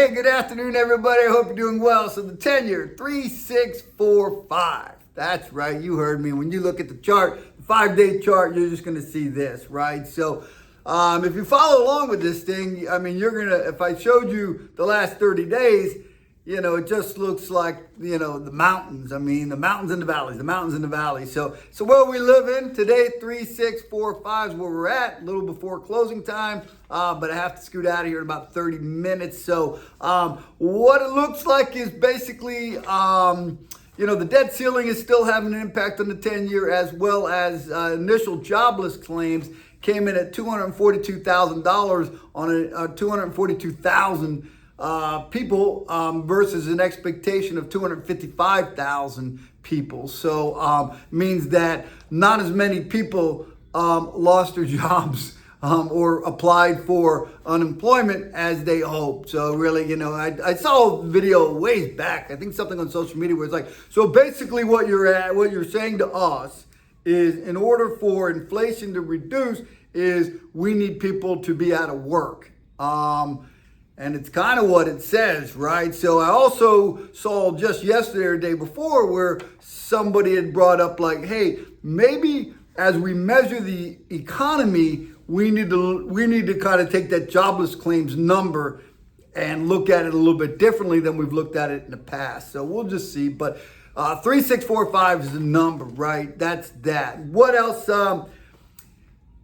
Hey, good afternoon, everybody. I hope you're doing well. So the 10-year, 3645. That's right. You heard me. When you look at the chart, the 5-day chart, you're just going to see this, right? So if you follow along with this thing, I mean, you're going to, if I showed you the last 30 days, you know, it just looks like, you know, the mountains. I mean, the mountains and the valleys, the mountains and the valleys. So where we live in today, 3645 is where we're at, a little before closing time, but I have to scoot out of here in about 30 minutes. So what it looks like is basically, you know, the debt ceiling is still having an impact on the 10-year, as well as initial jobless claims came in at $242,000 on a 242,000 people versus an expectation of 255,000 people. So means that not as many people lost their jobs or applied for unemployment as they hoped. So really, you know, I saw a video ways back, I think something on social media where it's like, so basically what you're saying to us is, in order for inflation to reduce, is we need people to be out of work. And it's kind of what it says, right? So I also saw just yesterday or the day before where somebody had brought up like, hey, maybe as we measure the economy, we need to kind of take that jobless claims number and look at it a little bit differently than we've looked at it in the past. So we'll just see. But 3645 is the number, right? That's that. What else?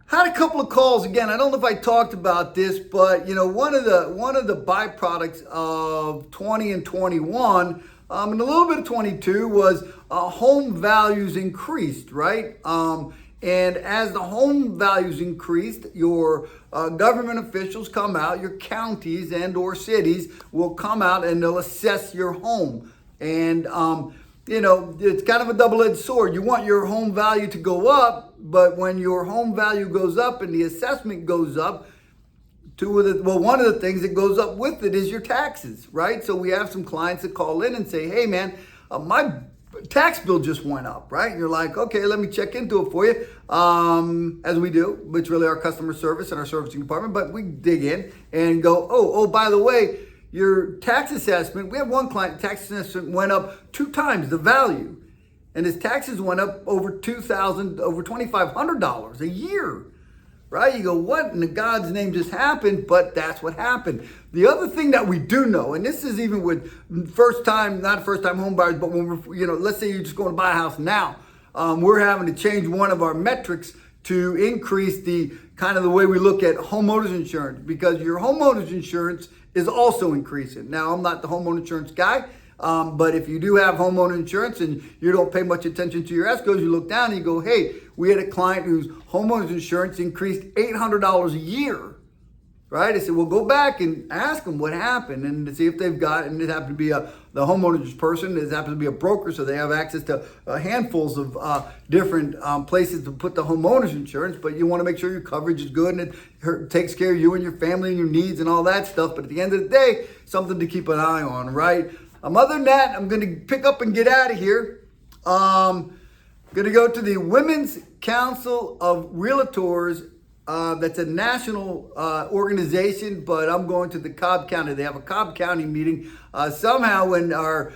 Had a couple of calls again. I don't know if I talked about this, but you know, one of the byproducts of 20 and 21, and a little bit of 22 was home values increased, right? And as the home values increased, your government officials come out, your counties and or cities will come out and they'll assess your home. And you know, it's kind of a double-edged sword. You want your home value to go up, but when your home value goes up and the assessment goes up, one of the things that goes up with it is your taxes, right? So we have some clients that call in and say, hey man, my tax bill just went up, right? And you're like, okay, let me check into it for you, as we do, which really our customer service and our servicing department, but we dig in and go, oh, by the way, your tax assessment, we have one client, tax assessment went up 2 times the value. And his taxes went up over $2,500 a year, right? You go, what in the God's name just happened? But that's what happened. The other thing that we do know, and this is even with not first time home buyers, but when we're, you know, let's say you're just going to buy a house now, we're having to change one of our metrics to increase the kind of the way we look at homeowners insurance, because your homeowners insurance is also increasing. Now, I'm not the homeowner insurance guy, but if you do have homeowner insurance and you don't pay much attention to your escrows, you look down and you go, hey, we had a client whose homeowners insurance increased $800 a year, right? I said, well, go back and ask them what happened and to see if they've got, and it happened to be the homeowner's person, it happens to be a broker, so they have access to handfuls of different places to put the homeowner's insurance, but you want to make sure your coverage is good and it takes care of you and your family and your needs and all that stuff. But at the end of the day, something to keep an eye on, right? Other than that, I'm going to pick up and get out of here. I'm going to go to the Women's Council of Realtors. That's a national organization, but I'm going to the Cobb County. They have a Cobb County meeting. Somehow when our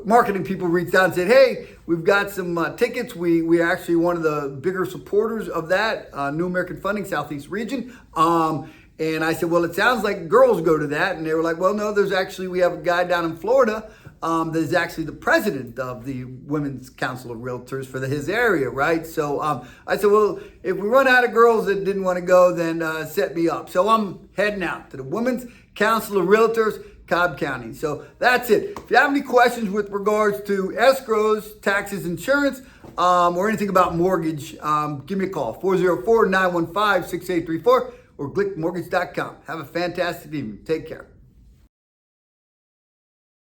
marketing people reached out and said, hey, we've got some tickets. We are actually one of the bigger supporters of that, New American Funding Southeast Region. And I said, well, it sounds like girls go to that. And they were like, well, no, we have a guy down in Florida that is actually the president of the Women's Council of Realtors for his area, right? So I said, well, if we run out of girls that didn't want to go, then set me up. So I'm heading out to the Women's Council of Realtors, Cobb County. So that's it. If you have any questions with regards to escrows, taxes, insurance, or anything about mortgage, give me a call, 404-915-6834. or glickmortgage.com. Have a fantastic evening. Take care.